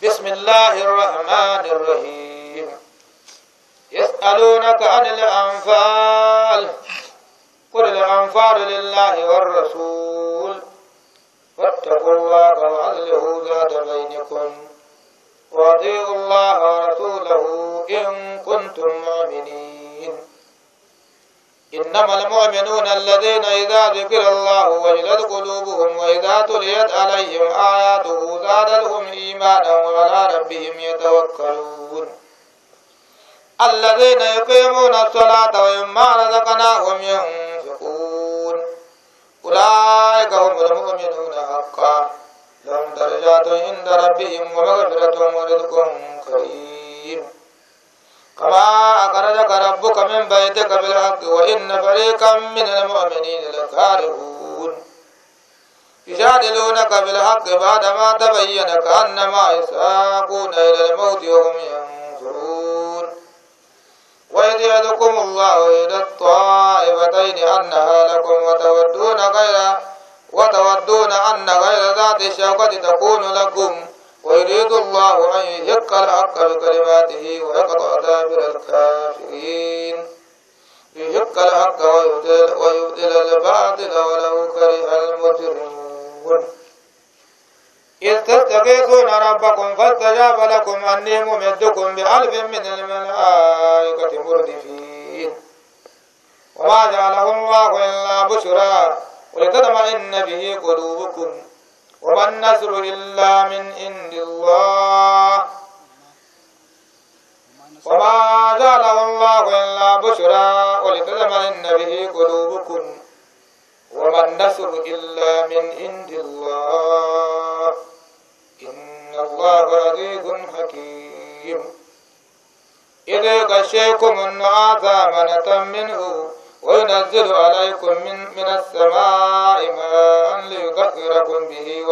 بسم الله الرحمن الرحيم يسألونك عن الأنفال قل الأنفال لله والرسول فاتقوا الله وأصلحوا ذات بينكم وأطيعوا الله ورسوله إن كنتم مؤمنين إنما المؤمنون الذين إذا ذكر الله وجلت قلوبهم وإذا تليت عليهم آياته زادتهم إيمانا وعلى ربهم يتوكلون الذين يقيمون الصلاة ومما رزقناهم ينفقون أولئك هم المؤمنون حقا لهم درجات عند ربهم ومغفرة ورزق كريم كما أخرجك ربك من بيتك بالحق وإن فريقا من المؤمنين لكارهون يجادلونك بالحق بعدما تبين كأنما يساقون إلى الموت وهم ينظرون وإذ يعدكم الله إلى الطائفتين أنها لكم وتودون أن غير ذات الشوكة تكون لكم ويريد الله أن يحق الحق بكلماته ويقطع دابر الكافرين يحق الحق ويبطل الباطل ولو كره المجرمون إذ تستغيثون ربكم فاستجاب لكم أني ممدكم بألف من الملائكة مردفين وما جعله الله إلا بشرى ولتطمئن به قلوبكم وما النصر إلا من عند الله وما جعله الله إلا بشرى ولتطمئن به قلوبكم وما النصر إلا من عند الله إن الله عزيز حكيم إذ يغشيكم النعاس أمنة منه وينزل عليكم من السماء ماء ليطهركم به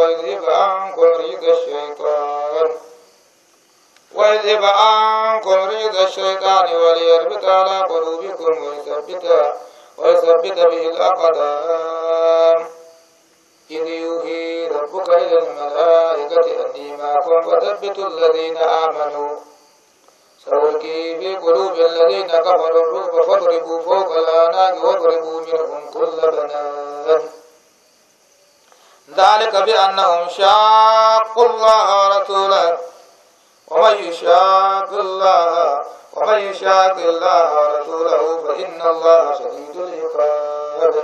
ويذهب عنكم رجز الشيطان وليربط على قلوبكم ويثبت به الأقدام إذ يوحي ربك إلى الملائكة أني معكم فثبتوا الذين آمنوا سألقي في قلوب الذين كفروا الرعب فاضربوا فوق الأعناق واضربوا منهم كل بنان ذلك بأنهم شاقوا الله ورسوله ومن يشاق الله ورسوله فإن الله شديد العقاب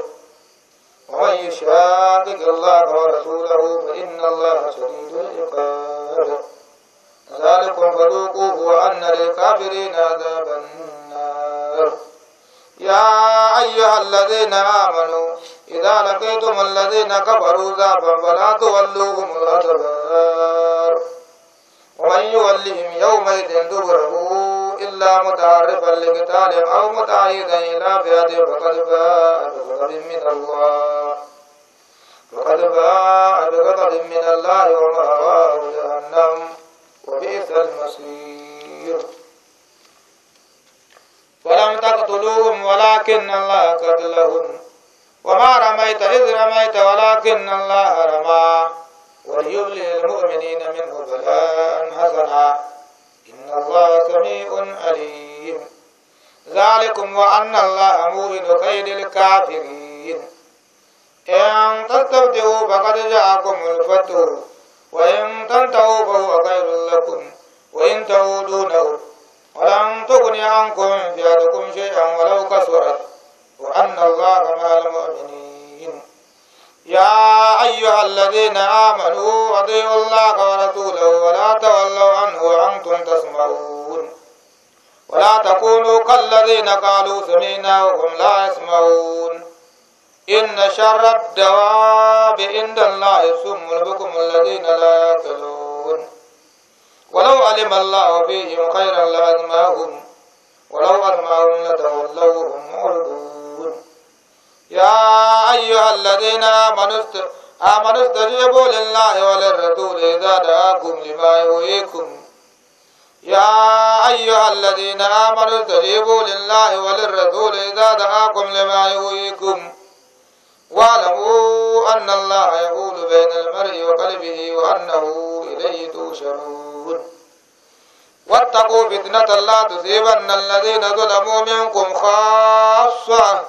ومن يشاقق الله ورسوله فإن الله شديد العقاب ذلكم فذوقوه وأن للكافرين عذاب النار يا أيها الذين آمنوا إذا لقيتم الذين كفروا زحفا فلا تولوهم الأدبار ومن يولهم يومئذ دبره إلا متعرفا لقتال أو متعيدا إلى فئة فقد باء بغضب من الله ومأواه جهنم وبئس المصير ولم تقتلوهم ولكن الله قتلهم وما رميت إذ رميت ولكن الله رمى وليبلي المؤمنين منه بلاء حسنا إن الله سميع عليم ذلكم وأن الله موهن كيد الكافرين إن تستفتحوا فقد جاءكم الفتح وإن تنتهوا فهو خير لكم وإن تعودوا نعود ولن تغني عنكم فئتكم شيئا ولو كثرت وأن الله مع المؤمنين يا أيها الذين آمنوا أطيعوا الله ورسوله ولا تولوا عنه وأنتم تسمعون ولا تكونوا كالذين قالوا سمعنا وهم لا يسمعون إن شر الدواب عند الله الصم البكم الذين لا يعقلون ولو علم الله فيهم خيرا لأسمعهم ولو أسمعهم لتولوا وهم معرضون يا أيها الذين آمنوا استجيبوا لله وللرسول إذا دعاكم لما يحييكم يا أيها الذين آمنوا استجيبوا لله وللرسول إذا دعاكم لما يحييكم واعلموا أن الله يحول بين المرء وقلبه وأنه إليه تحشرون واتقوا فتنة لا تصيبن الذين ظلموا منكم خاصة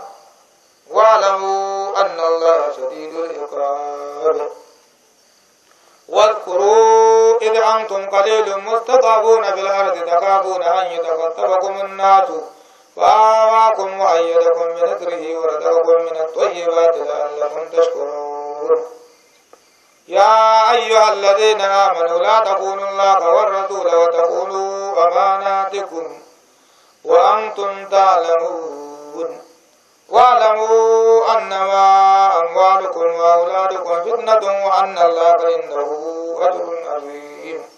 واعلموا أن الله شديد العقاب. واذكروا إذ أنتم قليل مستضعفون في الأرض تخافون أن يتخطفكم الناس فآواكم وأيدكم بنصره ورزقكم من الطيبات لعلكم تشكرون. يا أيها الذين آمنوا لا تخونوا الله والرسول وتخونوا أماناتكم وأنتم تعلمون واعلموا أنما أموالكم وأولادكم فتنة وأن الله عنده أجر عظيم.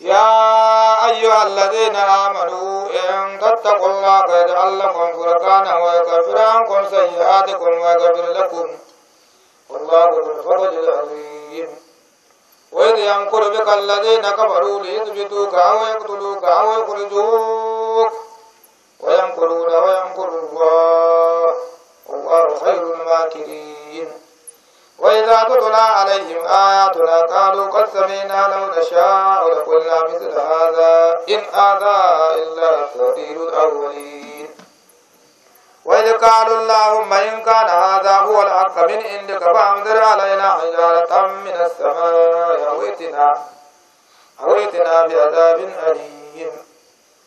يا أيها الذين آمنوا إن تتقوا الله يجعل لكم فرقانا ويكفر عنكم سيئاتكم ويغفر لكم والله ذو الفضل العظيم. وإذ يمكر بك الذين كفروا ليثبتوك أو يقتلوك أو يخرجوك ويمكرون ويمكر الله والله خير الماكرين. وإذا تتلى عليهم آياتنا قالوا قد سمعنا لو نشاء لقلنا مثل هذا إن هذا إلا أساطير الأولين. وإذ قالوا اللهم إن كان هذا هو الحق من عندك فأمطر علينا حجارة من السماء أو ائتنا بعذاب أليم.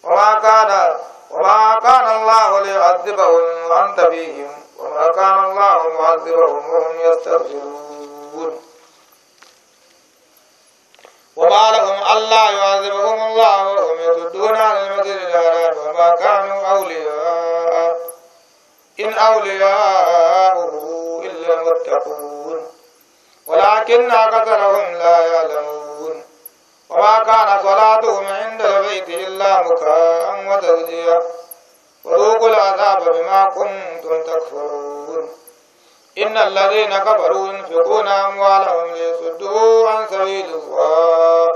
وما كان الله ليعذبهم وأنت فيهم وما كان الله معذبهم وهم يستغفرون. وما لهم ألا يعذبهم الله وهم يصدون عن المسجد الحرام وما كانوا أولياء إن أولياؤه إلا المتقون ولكن أكثرهم لا يعلمون. وما كان صلاتهم عند البيت إلا مكاء وتسدية وذوقوا العذاب بما كنتم تكفرون. إن الذين كفروا ينفقون أموالهم ليصدوا عن سبيل الله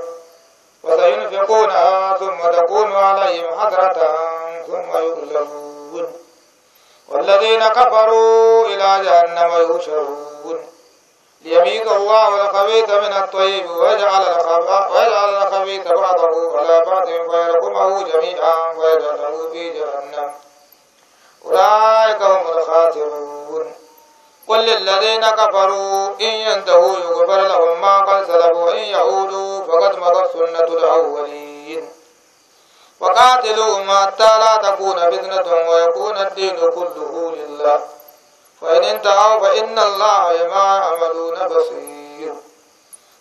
وسينفقونها ثم تكون عليهم حسرة ثم يغلبون والذين كفروا إلى جهنم يحشرون ليميز الله الخبيث من الطيب ويجعل الخبيث بعضه على بعض فيركمه جميعا ويجعله في جهنم أولئك هم الخاسرون. قل للذين كفروا إن ينتهوا يغفر لهم ما قد سلف وإن يعودوا فقد مضت سنة الأولين. وقاتلوهم حتى لا تكون فتنة ويكون الدين كله لله فإن انتهوا فإن الله بما يعملون بصير.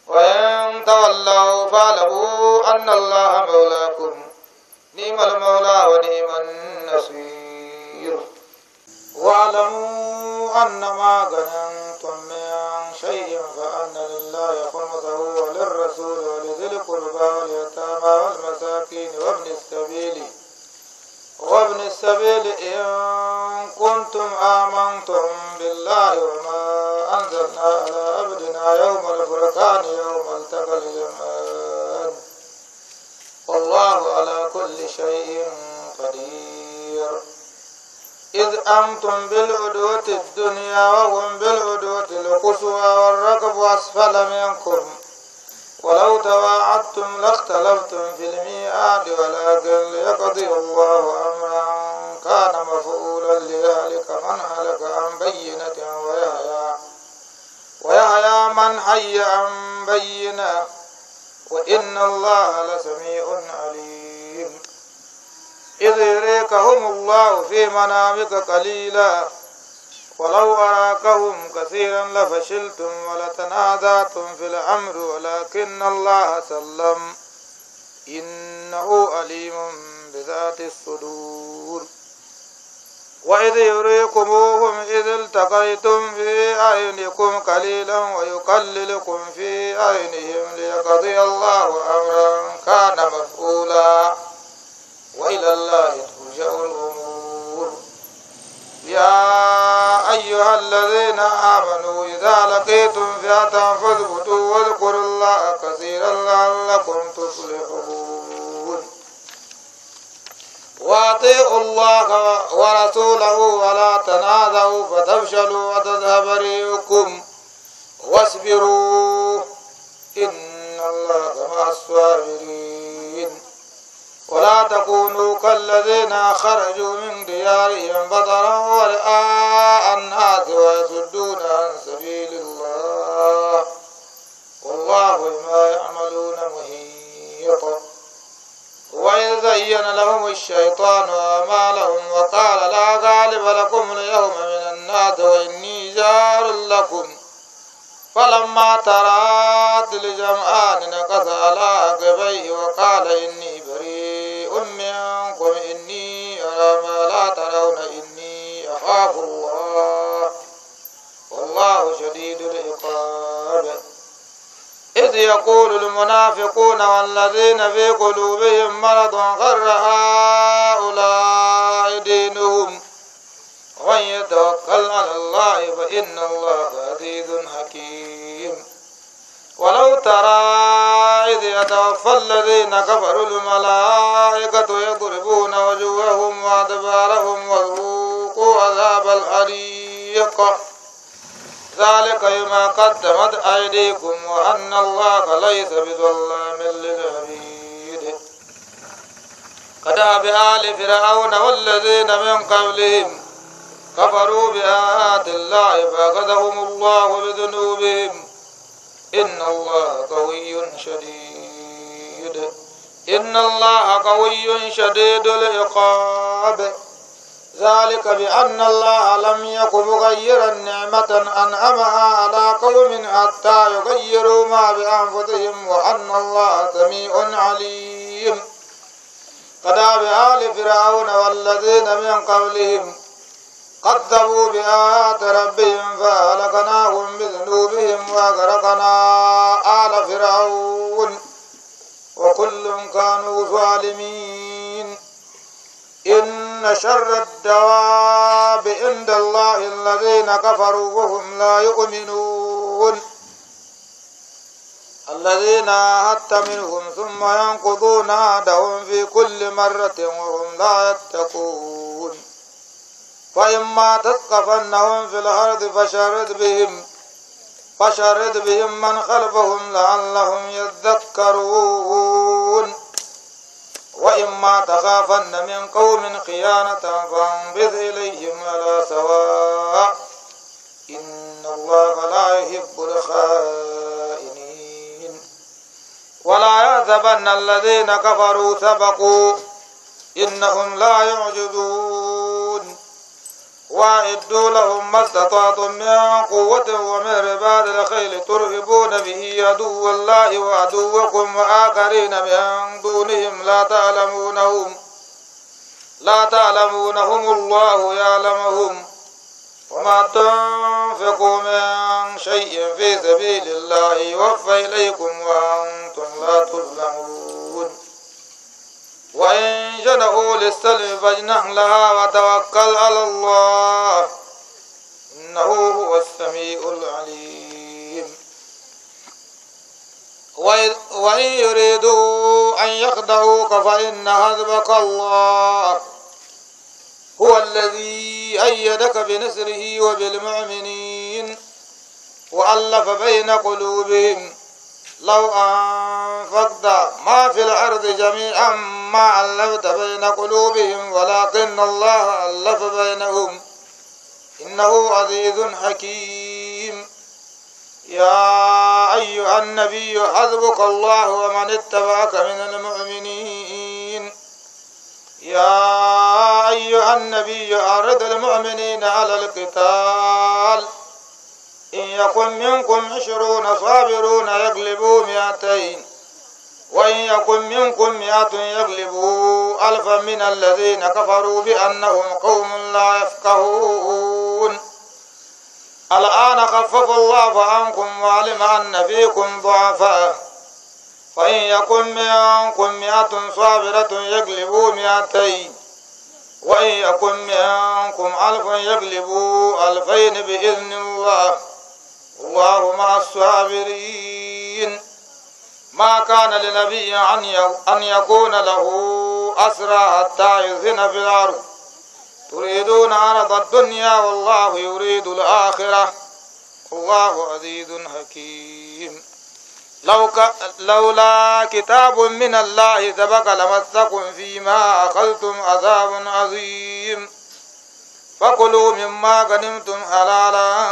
وإن تولوا فاعلموا أن الله مولاكم نعم المولى ونعم النصير. واعلموا أنما غنمتم من شيء فأن لله خمسه وللرسول ولذي القربى واليتامى والمساكين وابن السبيل إن كنتم آمنتم بالله وما أنزلنا على عبدنا يوم الفرقان يوم التقى الجمعان والله على كل شيء قدير. إذ أنتم بالعدوة الدنيا وهم بالعدوة القصوى والركب أسفل منكم ولو تواعدتم لاختلفتم في الميعاد ولكن ليقضي الله أمرا كان مفعولا لذلك من هلك عن بينة ويحيى من حي عن بينة وإن الله لسميع عليم. إذ يريكهم الله في منامك قليلا ولو أراكهم كثيرا لفشلتم ولتنازعتم في الأمر ولكن الله سلم إنه عليم بذات الصدور. وإذ يريكموهم إذ التقيتم في أعينكم قليلا ويقللكم في أعينهم ليقضي الله أمرا كان مفعولا وإلى الله ترجع الأمور. يا أيها الذين آمنوا إذا لقيتم فئة فاثبتوا واذكروا الله كثيرا لعلكم تفلحون. وأطيعوا الله ورسوله ولا تنازعوا فتفشلوا وتذهب ريحكم واصبروا إن الله مع الصابرين ولا تكونوا كالذين خرجوا من ديارهم بطرا ورئاء الناس ويصدون عن سبيل الله والله بما يعملون محيط وإذ زين لهم الشيطان أعمالهم وقال لا غالب لكم اليوم من الناس وإني جار لكم فلما ترات الجمعان نكث على عقبيه وقال إني بريء منكم إني أرى ما لا ترون إني أخاف الله والله شديد العقاب إذ يقول المنافقون والذين في قلوبهم مرض غر هؤلاء دينهم ومن يتوكل على الله فإن الله عزيز حكيم ولو ترى إذ يتوفى الذين كفروا الملائكة يضربون وجوههم وأدبارهم وذوقوا عذاب الحريق ذلك بما قدمت أيديكم وأن الله ليس بظلام للعبيد كدأب آل فرعون والذين من قبلهم كفروا بآيات الله فأخذهم الله بذنوبهم إن الله قوي شديد العقاب ذلك بأن الله لم يك مغيرا نعمة أنعمها على قوم حتى يغيروا ما بأنفسهم وأن الله سميع عليم كدأب آل فرعون والذين من قبلهم كذبوا بآيات ربهم فأهلكناهم بذنوبهم وأغرقنا آل فرعون وكل كانوا ظالمين إن شر الدواب عند الله الذين كفروا وهم لا يؤمنون الذين عاهدت منهم ثم ينقضون عهدهم في كل مرة وهم لا يتقون فإما تثقفنهم في الأرض فشرد بهم من خلفهم لعلهم يذكرون وإما تخافن من قوم خيانة فانبذ إليهم على سواء إن الله لا يحب الخائنين ولا يحسبن الذين كفروا سبقوا إنهم لا يعجزون وأعدوا لهم ما استطعتم من قوة ومن رباط الخيل ترهبون به عدو الله وعدوكم وآخرين من دونهم لا تعلمونهم الله يعلمهم وما تنفقوا من شيء في سبيل الله يوفى إليكم وأنتم لا تظلمون وإن جنحوا للسلم فاجنح لها وتوكل على الله إنه هو السميع العليم وإن يريدوا أن يخدعوك فإن حسبك الله هو الذي أيدك بنصره وبالمؤمنين وألف بين قلوبهم لو أنفقت ما في الأرض جميعا ما ألفت بين قلوبهم ولكن الله ألف بينهم إنه عزيز حكيم يا أيها النبي حسبك الله ومن اتبعك من المؤمنين يا أيها النبي أعرض المؤمنين على القتال إن يكن منكم 20 صابرون يغلبوا 200 وإن يكن منكم 100 يغلبوا 1000 من الذين كفروا بأنهم قوم لا يفقهون الآن خفف الله عنكم وعلم أن فيكم ضعفاء فإن يكن منكم 100 صابرة يغلبوا 200 وإن يكن منكم 1000 يغلبوا 2000 بإذن الله والله مع الصابرين ما كان لنبي أن يكون له أسرى حتى يؤذن في الأرض تريدون عرض الدنيا والله يريد الآخرة والله عزيز حكيم لولا كتاب من الله سبق لمسكم فيما أخذتم عذاب عظيم فكلوا مما غنمتم حلالا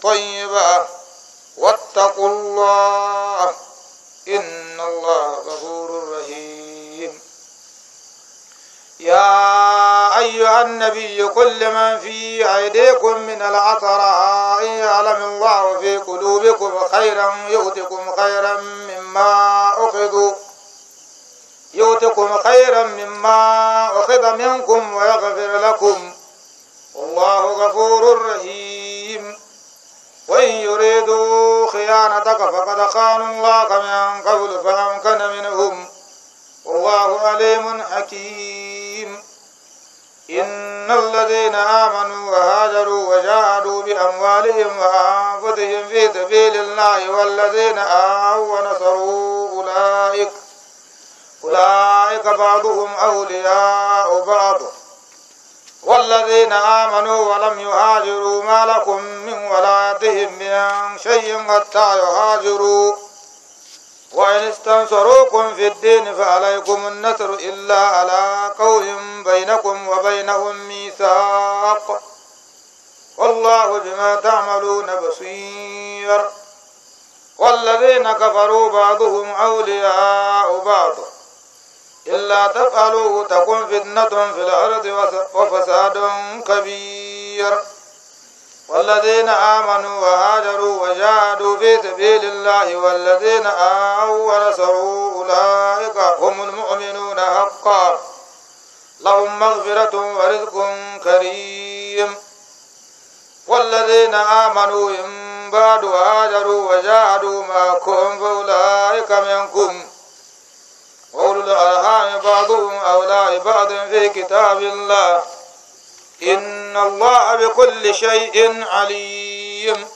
طيبا واتقوا الله إن الله غفور رحيم. يا أيها النبي قل لمن في أيديكم من العثرة إن يعلم الله في قلوبكم خيرا يؤتكم خيرا مما أخذ منكم ويغفر لكم والله غفور رحيم. وإن يريدوا خيانتك فقد خانوا الله من قبل فأمكن منهم والله عليم حكيم. إن الذين آمنوا وهاجروا وجاهدوا بأموالهم وأنفسهم في سبيل الله والذين آووا ونصروا أولئك بعضهم أولياء بعض والذين آمنوا ولم يهاجروا ما لكم من ولايتهم من شيء حتى يهاجروا وإن استنصروكم في الدين فعليكم النصر إلا على قوم بينكم وبينهم ميثاق والله بما تعملون بصير. والذين كفروا بعضهم أولياء بعض إلا تفعلوا تكن فتنة في الأرض وفساد كبير. والذين آمنوا وهاجروا وجاهدوا في سبيل الله والذين آووا ونصروا أولئك هم المؤمنون حقا لهم مغفرة ورزق كريم. والذين آمنوا من بعد وهاجروا وجاهدوا معكم فأولئك منكم وأولو الأرحام بعضهم أولى ببعض في كتاب الله إن الله بكل شيء عليم.